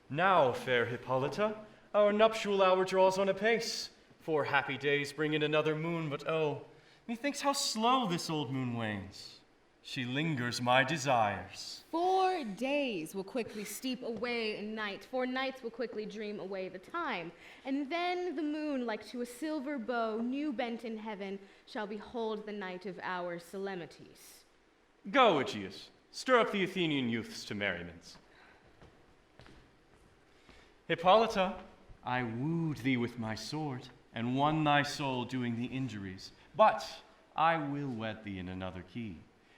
Now, fair Hippolyta, our nuptial hour draws on apace. 4 happy days bring in another moon, but oh, methinks how slow this old moon wanes. She lingers my desires. 4 days will quickly steep away in night, 4 nights will quickly dream away the time. And then the moon, like to a silver bow, new bent in heaven, shall behold the night of our solemnities. Go, Aegeus, stir up the Athenian youths to merriment. Hippolyta, I wooed thee with my sword, and won thy soul doing thee injuries. But I will wed thee in another key,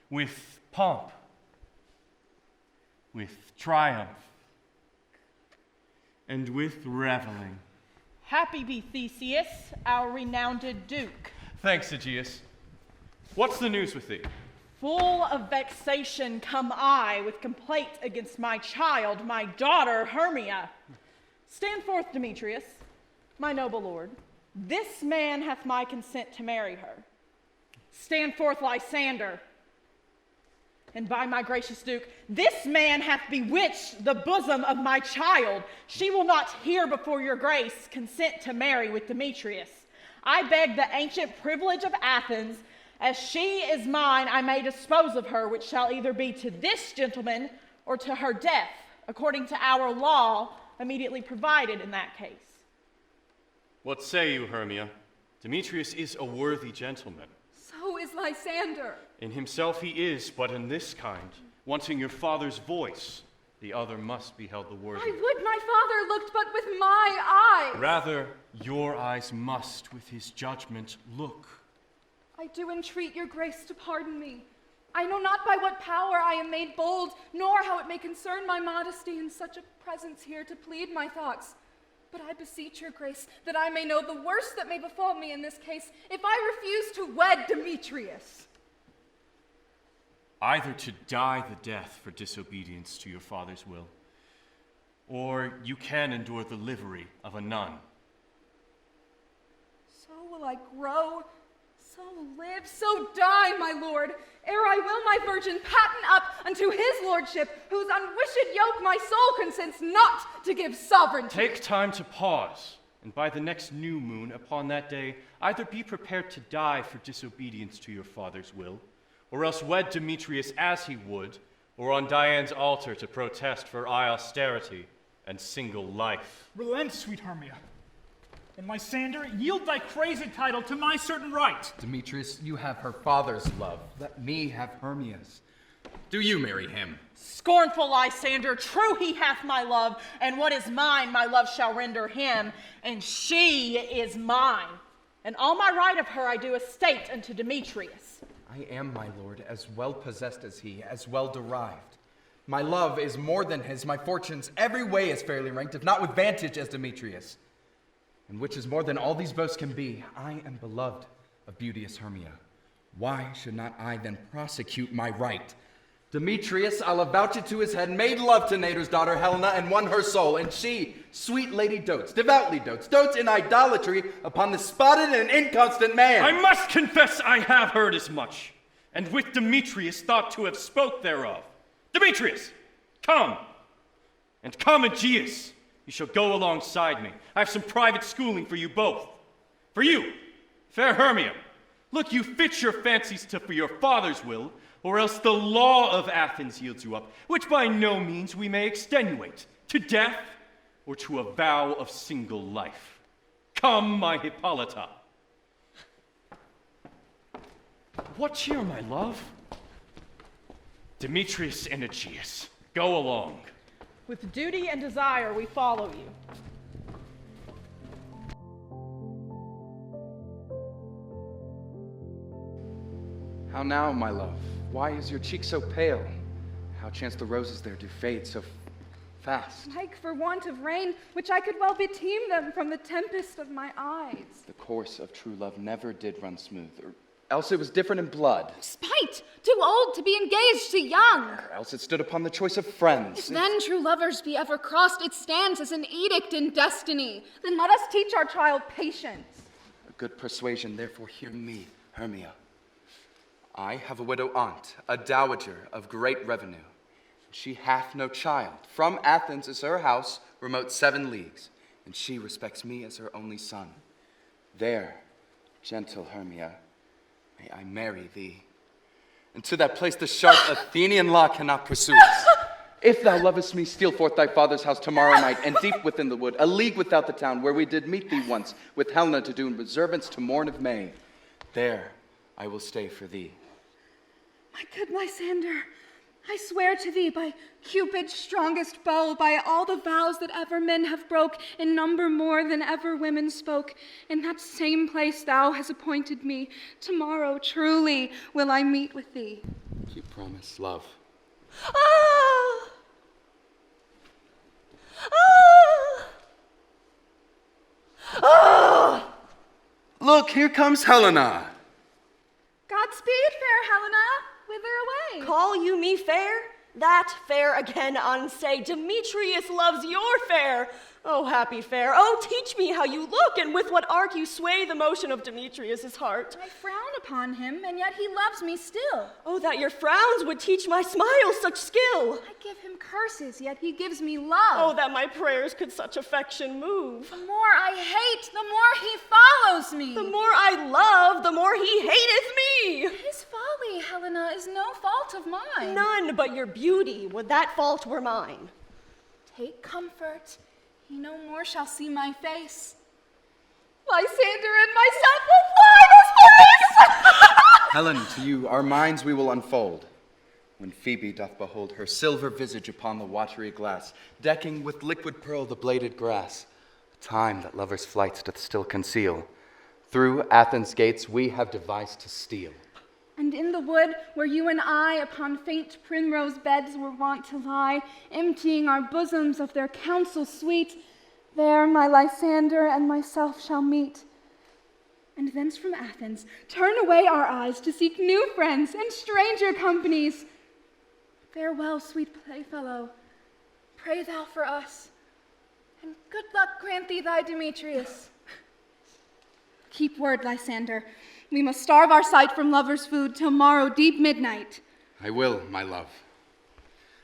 with pomp, with triumph, and with reveling. Happy be Theseus, our renowned Duke. Thanks, Aegeus. What's the news with thee? Full of vexation come I with complaint against my child, my daughter Hermia. Stand forth, Demetrius, my noble lord. This man hath my consent to marry her. Stand forth, Lysander. And by my gracious Duke, this man hath bewitched the bosom of my child. She will not hear before your grace consent to marry with Demetrius. I beg the ancient privilege of Athens, as she is mine, I may dispose of her, which shall either be to this gentleman or to her death, according to our law immediately provided in that case. What say you, Hermia? Demetrius is a worthy gentleman. So is Lysander. In himself he is, but in this kind, wanting your father's voice, the other must be held the worthy. I would my father looked but with my eyes. Rather, your eyes must with his judgment look. I do entreat your grace to pardon me. I know not by what power I am made bold, nor how it may concern my modesty in such a presence here to plead my thoughts. But I beseech your grace that I may know the worst that may befall me in this case if I refuse to wed Demetrius. Either to die the death for disobedience to your father's will, or you can endure the livery of a nun. So will I grow, so live, so die, my lord, ere I will my virgin patent up unto his lordship, whose unwished yoke my soul consents not to give sovereignty. Take time to pause, and by the next new moon upon that day, either be prepared to die for disobedience to your father's will, or else wed Demetrius as he would, or on Diane's altar to protest for austerity and single life. Relent, sweet Hermia. And Lysander, yield thy crazy title to my certain right. Demetrius, you have her father's love. Let me have Hermia's. Do you marry him? Scornful Lysander, true he hath my love, and what is mine my love shall render him, and she is mine. And all my right of her I do estate unto Demetrius. I am, my lord, as well possessed as he, as well derived. My love is more than his, my fortunes every way as fairly ranked, if not with vantage as Demetrius. And which is more than all these boasts can be, I am beloved of beauteous Hermia. Why should not I then prosecute my right? Demetrius, I'll avouch it to his head, made love to Nater's daughter Helena and won her soul, and she, sweet lady, dotes, devoutly dotes in idolatry upon the spotted and inconstant man. I must confess I have heard as much, and with Demetrius thought to have spoke thereof. Demetrius, come, and come, Aegeus. You shall go alongside me. I have some private schooling for you both. For you, fair Hermia, look you fit your fancies to for your father's will, or else the law of Athens yields you up, which by no means we may extenuate, to death or to a vow of single life. Come, my Hippolyta. What cheer, my love? Demetrius and Aegeus, go along. With duty and desire, we follow you. How now, my love? Why is your cheek so pale? How chance the roses there do fade so fast? Like for want of rain, which I could well beteem them from the tempest of my eyes. The course of true love never did run smooth, or else it was different in blood. Spite, too old to be engaged, too young. Or else it stood upon the choice of friends. If then true lovers be ever crossed, it stands as an edict in destiny. Then let us teach our child patience. A good persuasion, therefore hear me, Hermia. I have a widow aunt, a dowager of great revenue. She hath no child. From Athens is her house, remote 7 leagues, and she respects me as her only son. There, gentle Hermia, may I marry thee. And to that place the sharp Athenian law cannot pursue us. If thou lovest me, steal forth thy father's house tomorrow night, and deep within the wood, a league without the town, where we did meet thee once, with Helena to do in observance to morn of May. There I will stay for thee. My good Lysander, I swear to thee by Cupid's strongest bow, by all the vows that ever men have broke, in number more than ever women spoke, in that same place thou hast appointed me, tomorrow truly will I meet with thee. Keep promise, love. Ah! Ah! Ah! Look, here comes Helena. Godspeed, fair Helena, whither away? Call you me fair? That fair again unsay. Demetrius loves your fair. Oh, happy fair, oh, teach me how you look, and with what art you sway the motion of Demetrius' heart. I frown upon him, and yet he loves me still. Oh, that your frowns would teach my smile such skill. I give him curses, yet he gives me love. Oh, that my prayers could such affection move. The more I hate, the more he follows me. The more I love, the more he hateth me. His folly, Helena, is no fault of mine. None but your beauty, would that fault were mine. Take comfort. He no more shall see my face. Lysander and myself will fly this place! Helen, to you our minds we will unfold. When Phoebe doth behold her silver visage upon the watery glass, decking with liquid pearl the bladed grass, time that lovers' flights doth still conceal, through Athens' gates we have devised to steal. And in the wood where you and I upon faint primrose beds were wont to lie, emptying our bosoms of their counsel sweet, there my Lysander and myself shall meet. And thence from Athens turn away our eyes to seek new friends and stranger companies. Farewell, sweet playfellow. Pray thou for us, and good luck grant thee thy Demetrius. Keep word, Lysander. We must starve our sight from lovers' food till morrow deep midnight. I will, my love.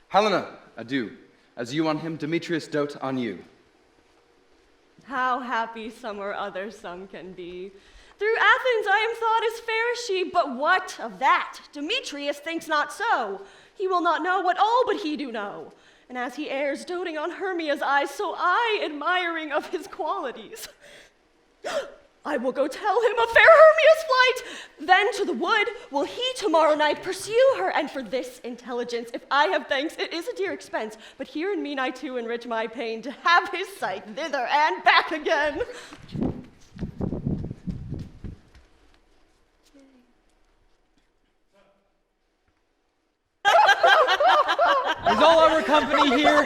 Helena, adieu. As you on him, Demetrius dote on you. How happy some or other some can be. Through Athens I am thought as fair as she, but what of that? Demetrius thinks not so. He will not know what all but he do know. And as he errs, doting on Hermia's eyes, so I admiring of his qualities. I will go tell him of fair Hermia's flight. Then to the wood will he tomorrow night pursue her. And for this intelligence, if I have thanks, it is a dear expense. But here in mean I too enrich my pain to have his sight thither and back again. Is all our company here?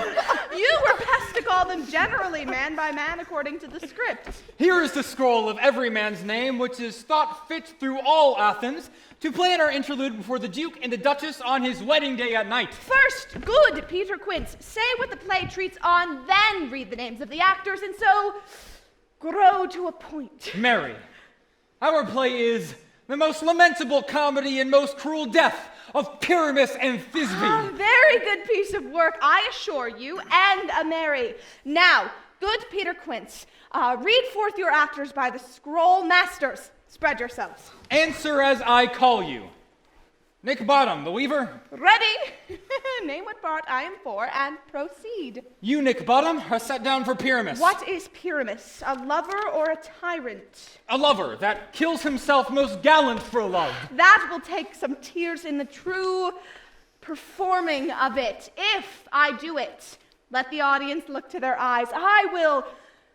You were best to call them generally, man by man, according to the script. Here is the scroll of every man's name, which is thought fit through all Athens, to plan our interlude before the Duke and the Duchess on his wedding day at night. First, good Peter Quince, say what the play treats on, then read the names of the actors, and so grow to a point. Mary, our play is the most lamentable comedy and most cruel death of Pyramus and Thisbe. Very good piece of work, I assure you, and a merry. Now, good Peter Quince, read forth your actors by the scroll masters. Spread yourselves. Answer as I call you. Nick Bottom, the weaver. Ready? Name what part I am for and proceed. You, Nick Bottom, are set down for Pyramus. What is Pyramus? A lover or a tyrant? A lover that kills himself most gallant for love. That will take some tears in the true performing of it. If I do it, let the audience look to their eyes. I will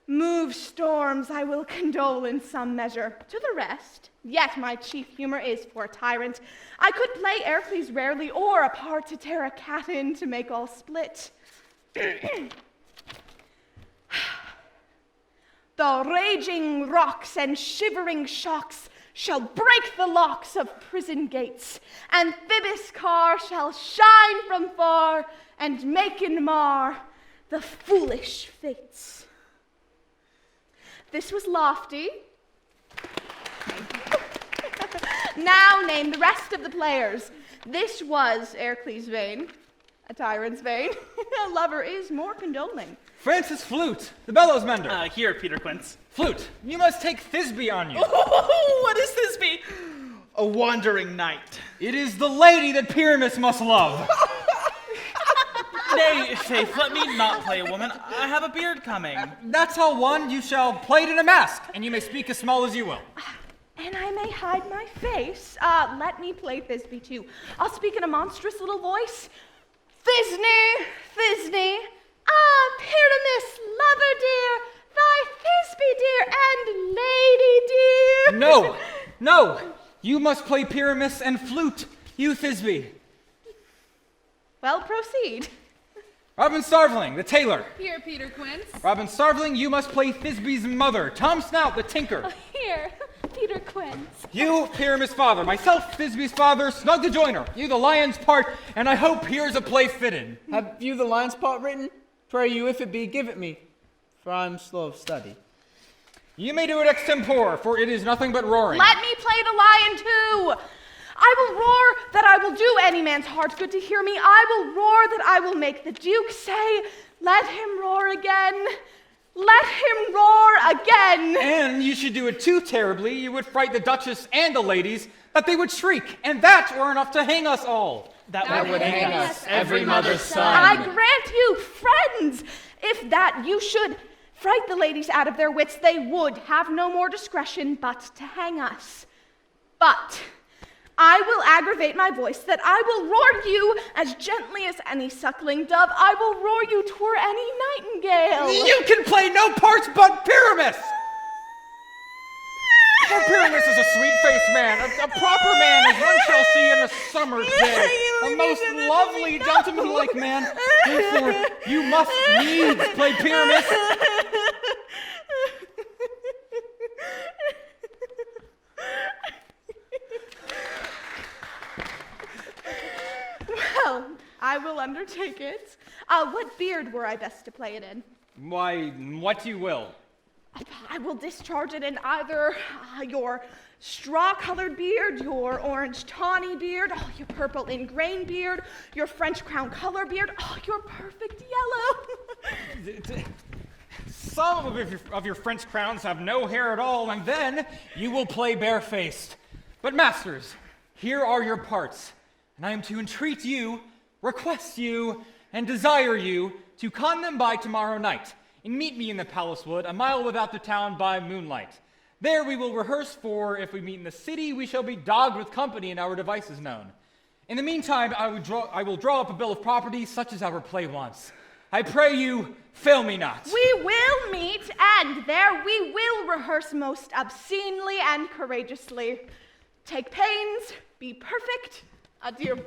move storms. I will condole in some measure. To the rest, yet my chief humor is for a tyrant. I could play Ercles rarely, or a part to tear a cat in to make all split. The raging rocks and shivering shocks shall break the locks of prison gates, and Phoebus' car shall shine from far and make and mar the foolish fates. This was lofty. Now name the rest of the players. This was Ercles' vein, a tyrant's vein. A lover is more condoling. Francis Flute, the bellows mender. Here, Peter Quince. Flute, you must take Thisbe on you. Oh, what is Thisbe? A wandering knight. It is the lady that Pyramus must love. Nay, Faith, let me not play a woman. I have a beard coming. That's all one. You shall play it in a mask, and you may speak as small as you will. And I may hide my face. Let me play Thisbe too. I'll speak in a monstrous little voice. Thisne, Thisne, Pyramus, lover dear, thy Thisbe dear, and lady dear. No, no, you must play Pyramus and Flute, you Thisbe. Well, proceed. Robin Starveling, the tailor. Here, Peter Quince. Robin Starveling, you must play Thisbe's mother. Tom Snout, the tinker. Here, Peter Quince. You, Pyramus' father. Myself, Thisbe's father, Snug the joiner. You, the lion's part, and I hope here's a play fitted. Have you the lion's part written? Pray you, if it be, give it me, for I am slow of study. You may do it extempore, for it is nothing but roaring. Let me play the lion too. I will roar that I will do any man's heart good to hear me. I will roar that I will make the Duke say, let him roar again. Let him roar again. And you should do it too terribly. You would fright the Duchess and the ladies, that they would shriek, and that were enough to hang us all. That would hang us, every mother's son. I grant you, friends, if that you should fright the ladies out of their wits, they would have no more discretion but to hang us. But I will aggravate my voice, that I will roar you as gently as any suckling dove. I will roar you toward any nightingale. You can play no parts but Pyramus! For Pyramus is a sweet-faced man, a proper man as one shall see in a summer's day, a most lovely gentleman-like man. Therefore, you must needs play Pyramus. Well, I will undertake it. What beard were I best to play it in? Why, what you will. I will discharge it in either your straw-colored beard, your orange tawny beard, your purple ingrain beard, your French crown color beard, your perfect yellow. Some of your French crowns have no hair at all, and then you will play barefaced. But masters, here are your parts, and I am to entreat you, request you, and desire you to con them by tomorrow night, and meet me in the palace wood, a mile without the town by moonlight. There we will rehearse, for if we meet in the city, we shall be dogged with company and our devices known. In the meantime, I will draw up a bill of property, such as our play wants. I pray you, fail me not. We will meet, and there we will rehearse most obscenely and courageously. Take pains, be perfect. Adieu.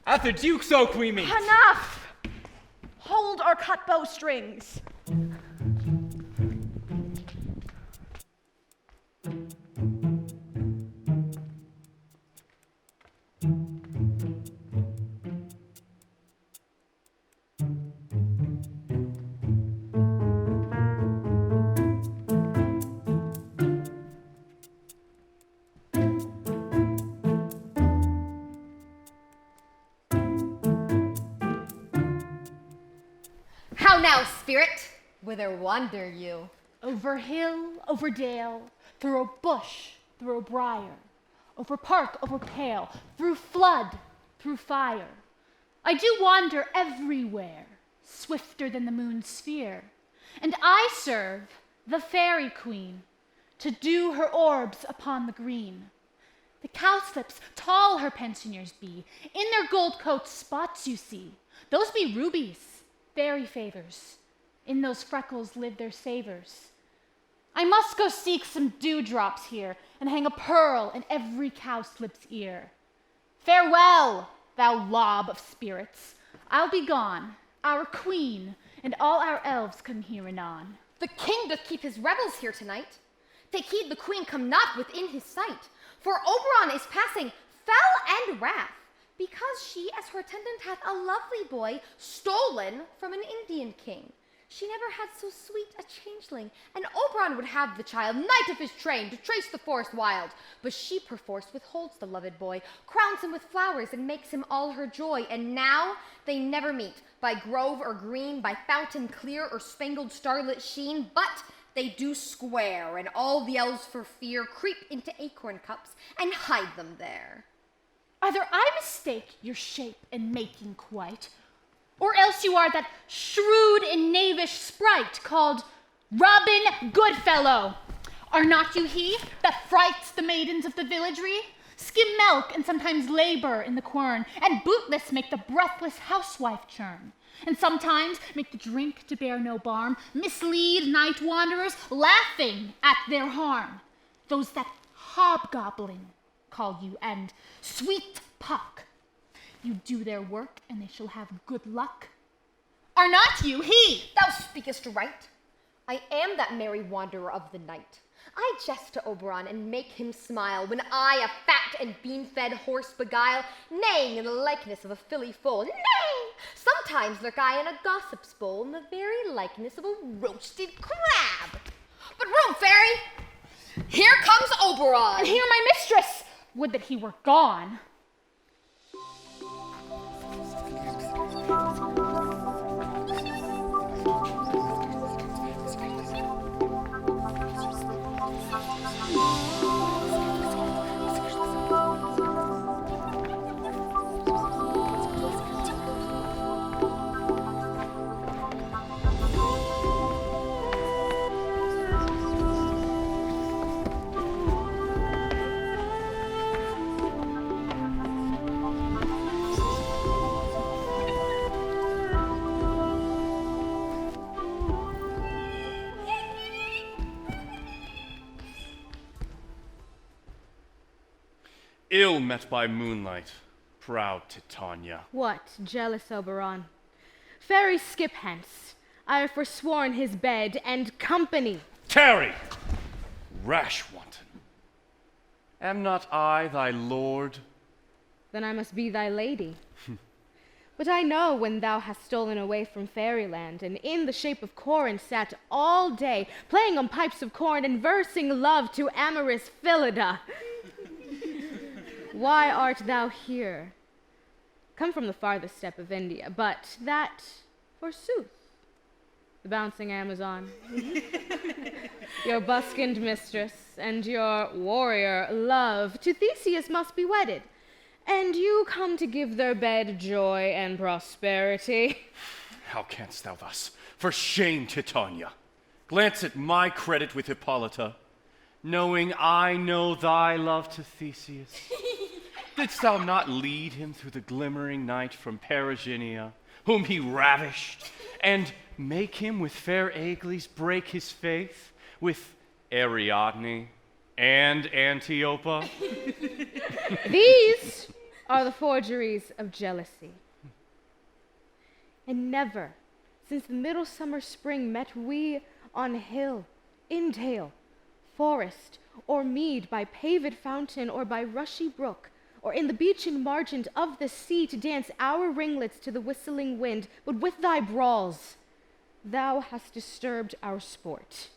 At the Duke's oak we meet. Enough! Hold or cut bowstrings. How now, spirit? Whither wander you? Over hill, over dale, through a bush, through a briar, over park, over pale, through flood, through fire. I do wander everywhere, swifter than the moon's sphere, and I serve the fairy queen to dew her orbs upon the green. The cowslips, tall her pensioners be, in their gold coats spots you see. Those be rubies, fairy favors. In those freckles live their savors. I must go seek some dewdrops here, and hang a pearl in every cowslip's ear. Farewell, thou lob of spirits. I'll be gone, our queen, and all our elves come here anon. The king doth keep his revels here tonight. Take heed the queen come not within his sight, for Oberon is passing fell and wrath, because she as her attendant hath a lovely boy stolen from an Indian king. She never had so sweet a changeling, and Oberon would have the child, knight of his train, to trace the forest wild. But she perforce withholds the loved boy, crowns him with flowers, and makes him all her joy. And now they never meet, by grove or green, by fountain clear or spangled starlit sheen, but they do square, and all the elves for fear creep into acorn cups and hide them there. Either I mistake your shape and making quite, or else you are that shrewd and knavish sprite called Robin Goodfellow. Are not you he that frights the maidens of the villagery? Skim milk and sometimes labor in the quern, and bootless make the breathless housewife churn, and sometimes make the drink to bear no barm, mislead night wanderers, laughing at their harm. Those that hobgoblin call you, and sweet puck. You do their work, and they shall have good luck. Are not you he? Thou speakest right. I am that merry wanderer of the night. I jest to Oberon and make him smile, when I a fat and bean-fed horse beguile, neighing in the likeness of a filly foal. Nay! Sometimes lurk I in a gossip's bowl, in the very likeness of a roasted crab. But room, fairy! Here comes Oberon! And here my mistress! Would that he were gone. Ill met by moonlight, proud Titania. What, jealous Oberon? Fairy, skip hence. I have forsworn his bed and company. Tarry, rash wanton. Am not I thy lord? Then I must be thy lady. But I know when thou hast stolen away from fairyland, and in the shape of Corin sat all day, playing on pipes of corn and versing love to amorous Phillida. Why art thou here? Come from the farthest step of India, but that, forsooth, the bouncing Amazon, your buskined mistress and your warrior love to Theseus must be wedded, and you come to give their bed joy and prosperity. How canst thou thus? For shame, Titania. Glance at my credit with Hippolyta, knowing I know thy love to Theseus. Didst thou not lead him through the glimmering night from Periginia, whom he ravished, and make him with fair Agles break his faith with Ariadne and Antiopa? These are the forgeries of jealousy. And never, since the middle summer spring, met we on hill, in dale, forest, or mead, by paved fountain, or by rushy brook, or in the beechen margent of the sea, to dance our ringlets to the whistling wind, but with thy brawls thou hast disturbed our sport.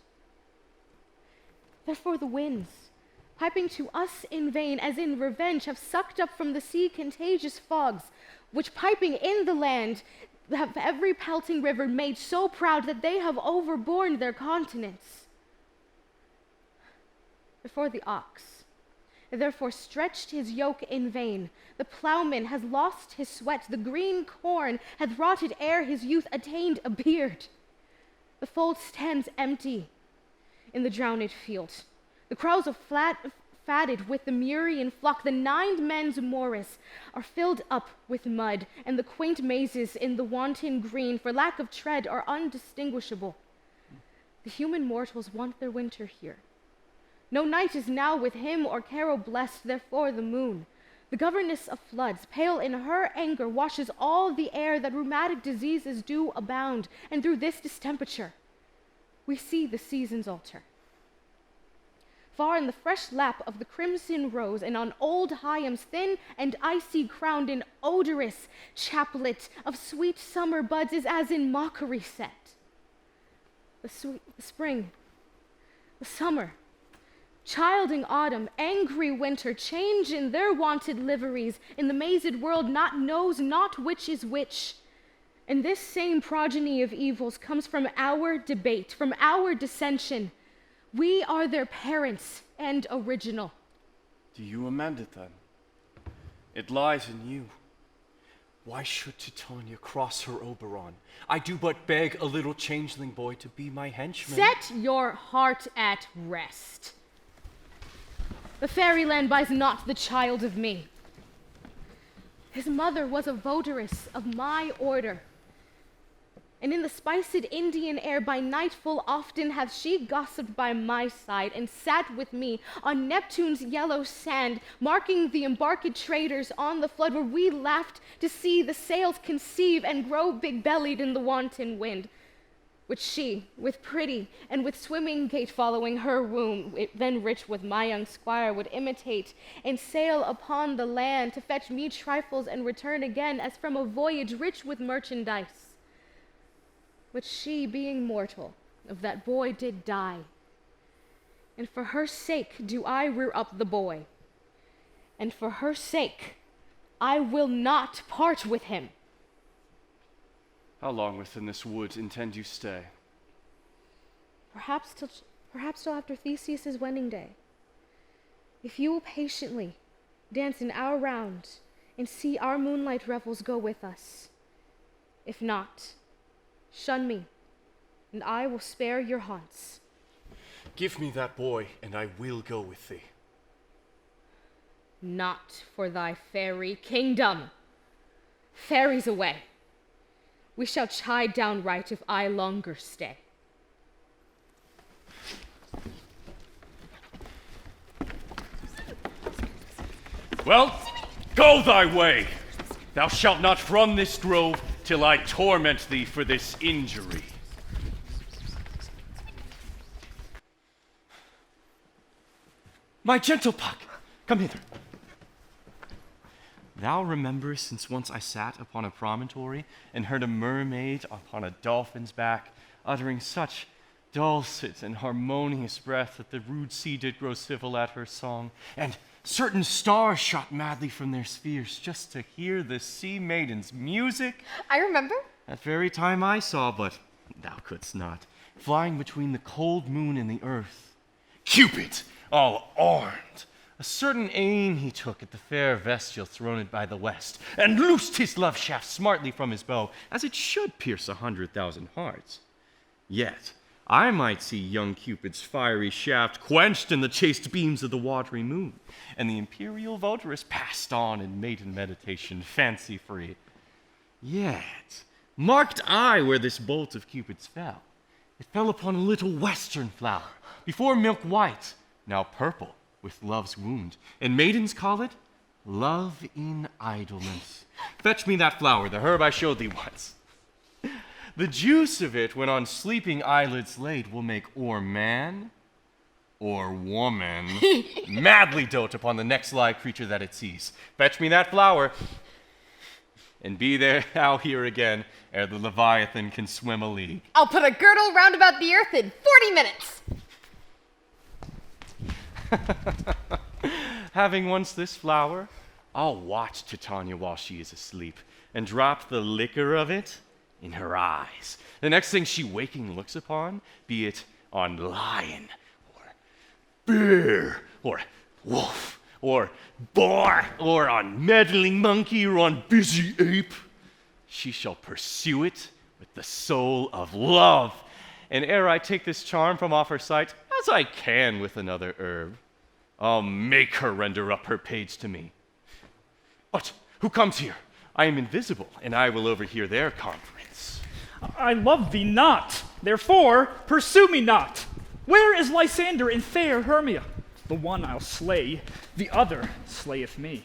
Therefore the winds, piping to us in vain, as in revenge, have sucked up from the sea contagious fogs, which piping in the land have every pelting river made so proud that they have overborne their continents. Before the ox, therefore stretched his yoke in vain. The plowman has lost his sweat, the green corn hath rotted ere his youth attained a beard. The fold stands empty in the drowned field. The crows are fatted with the murrian flock. The 9 men's morris are filled up with mud, and the quaint mazes in the wanton green, for lack of tread, are undistinguishable. The human mortals want their winter here. No night is now with him or carol blessed, therefore the moon, the governess of floods, pale in her anger, washes all the air that rheumatic diseases do abound, and through this distemperature we see the seasons alter. Far in the fresh lap of the crimson rose, and on old Hyam's thin and icy crowned an odorous chaplet of sweet summer buds is as in mockery set. The spring, the summer, childing autumn, angry winter, change in their wonted liveries, in the mazed world knows not which is which. And this same progeny of evils comes from our debate, from our dissension. We are their parents and original. Do you amend it then? It lies in you. Why should Titania cross her Oberon? I do but beg a little changeling boy to be my henchman. Set your heart at rest. The fairyland buys not the child of me. His mother was a votaress of my order. And in the spiced Indian air by night full often hath she gossiped by my side, and sat with me on Neptune's yellow sand, marking the embarked traders on the flood, where we laughed to see the sails conceive and grow big-bellied in the wanton wind, which she, with pretty and with swimming gait following her womb, then rich with my young squire, would imitate, and sail upon the land to fetch me trifles and return again, as from a voyage rich with merchandise. But she, being mortal, of that boy did die. And for her sake do I rear up the boy. And for her sake I will not part with him. How long within this wood intend you stay? Perhaps till after Theseus's wedding day. If you will patiently dance in our round and see our moonlight revels go with us. If not, shun me, and I will spare your haunts. Give me that boy, and I will go with thee. Not for thy fairy kingdom. Fairies away. We shall chide downright if I longer stay. Well, go thy way. Thou shalt not run this grove till I torment thee for this injury. My gentle Puck, come hither. Thou rememberest since once I sat upon a promontory and heard a mermaid upon a dolphin's back, uttering such dulcet and harmonious breath that the rude sea did grow civil at her song, and certain stars shot madly from their spheres just to hear the sea maiden's music. I remember. That very time I saw, but thou couldst not, flying between the cold moon and the earth, Cupid, all armed. A certain aim he took at the fair vestal throned by the west, and loosed his love shaft smartly from his bow, as it should pierce 100,000 hearts. Yet I might see young Cupid's fiery shaft quenched in the chaste beams of the watery moon, and the imperial votaress passed on in maiden meditation, fancy-free. Yet marked I where this bolt of Cupid's fell. It fell upon a little western flower, before milk white, now purple with love's wound, and maidens call it love in idleness. Fetch me that flower, the herb I showed thee once. The juice of it, when on sleeping eyelids laid, will make or man or woman madly dote upon the next live creature that it sees. Fetch me that flower, and be there thou here again ere the Leviathan can swim a league. I'll put a girdle round about the earth in 40 minutes. Having once this flower, I'll watch Titania while she is asleep, and drop the liquor of it in her eyes. The next thing she waking looks upon, be it on lion, or bear, or wolf, or boar, or on meddling monkey, or on busy ape. She shall pursue it with the soul of love, and ere I take this charm from off her sight, as I can with another herb, I'll make her render up her page to me. But who comes here? I am invisible, and I will overhear their conference. I love thee not, therefore pursue me not. Where is Lysander and fair Hermia? The one I'll slay, the other slayeth me.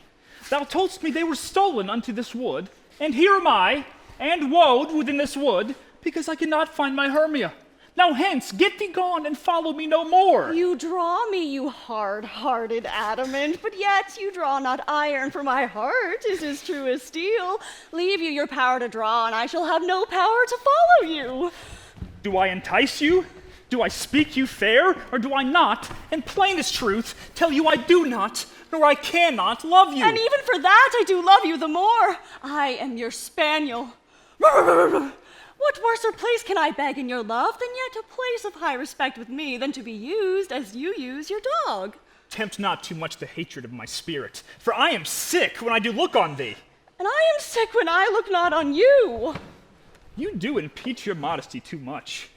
Thou toldst me they were stolen unto this wood, and here am I, and woed within this wood, because I cannot find my Hermia. Now hence, get thee gone, and follow me no more. You draw me, you hard-hearted adamant, but yet you draw not iron, for my heart is as true as steel. Leave you your power to draw, and I shall have no power to follow you. Do I entice you? Do I speak you fair, or do I not, in plainest truth, tell you I do not, nor I cannot love you? And even for that I do love you the more. I am your spaniel. What worser place can I beg in your love than yet a place of high respect with me than to be used as you use your dog? Tempt not too much the hatred of my spirit, for I am sick when I do look on thee. And I am sick when I look not on you. You do impeach your modesty too much.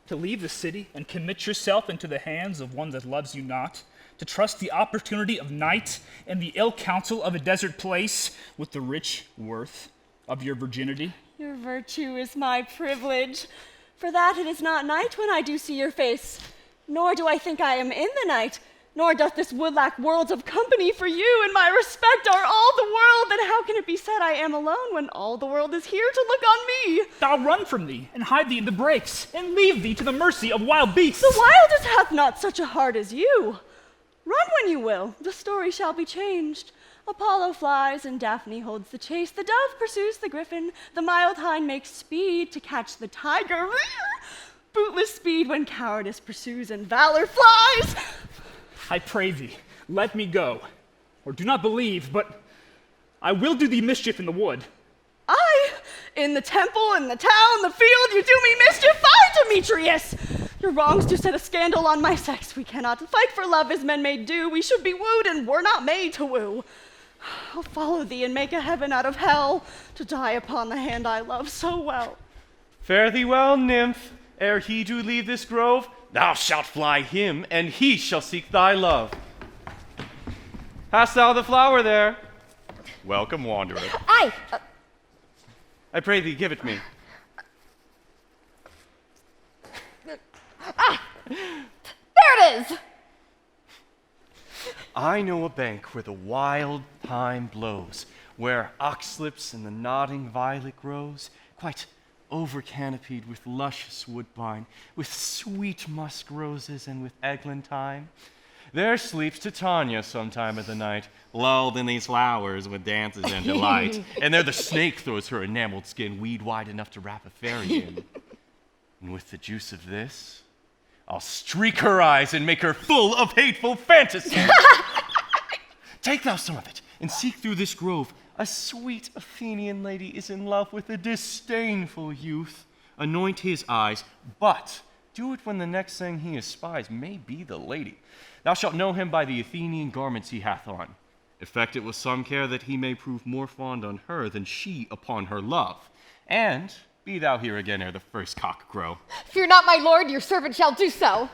To leave the city and commit yourself into the hands of one that loves you not, to trust the opportunity of night and the ill counsel of a desert place with the rich worth of your virginity. Your virtue is my privilege. For that it is not night when I do see your face, nor do I think I am in the night, nor doth this wood lack worlds of company for you, and my respect are all the world. Then how can it be said I am alone when all the world is here to look on me? Thou run from thee, and hide thee in the brakes, and leave thee to the mercy of wild beasts. The wildest hath not such a heart as you. Run when you will, the story shall be changed. Apollo flies, and Daphne holds the chase. The dove pursues the griffin. The mild hind makes speed to catch the tiger. Bootless speed when cowardice pursues and valor flies. I pray thee, let me go. Or do not believe, but I will do thee mischief in the wood. I, in the temple, in the town, the field, you do me mischief. I, Demetrius! Your wrongs do set a scandal on my sex. We cannot fight for love as men may do. We should be wooed, and were not made to woo. I'll follow thee and make a heaven out of hell, to die upon the hand I love so well. Fare thee well, nymph. Ere he do leave this grove, thou shalt fly him, and he shall seek thy love. Hast thou the flower there? Welcome, wanderer. I pray thee, give it me. There it is! I know a bank where the wild thyme blows, where oxlips and the nodding violet grows, quite over-canopied with luscious woodbine, with sweet musk roses and with eglantine. There sleeps Titania sometime of the night, lulled in these flowers with dances and delight. And there the snake throws her enameled skin weed wide enough to wrap a fairy in. And with the juice of this, I'll streak her eyes and make her full of hateful fantasy. Take thou some of it, and seek through this grove. A sweet Athenian lady is in love with a disdainful youth. Anoint his eyes, but do it when the next thing he espies may be the lady. Thou shalt know him by the Athenian garments he hath on. Effect it with some care that he may prove more fond on her than she upon her love. And be thou here again ere the first cock crow. Fear not, my lord, your servant shall do so.